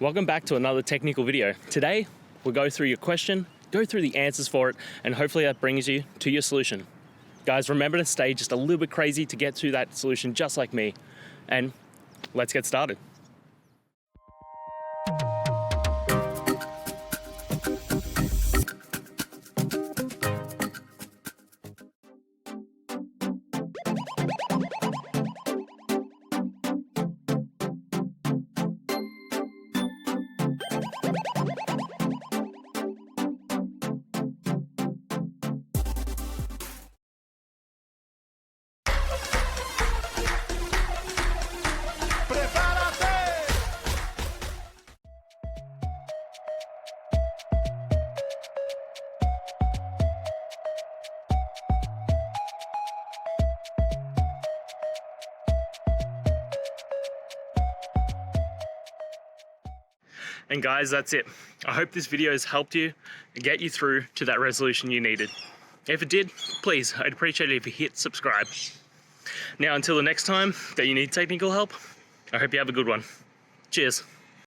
Welcome back to another technical video. Today, we'll go through your question, go through the answers for it, and hopefully that brings you to your solution. Guys, remember to stay just a little bit crazy to get to that solution just like me. And let's get started. And guys, that's it. I hope this video has helped you and get you through to that resolution you needed. If it did, please, I'd appreciate it if you hit subscribe. Now, until the next time that you need technical help, I hope you have a good one. Cheers.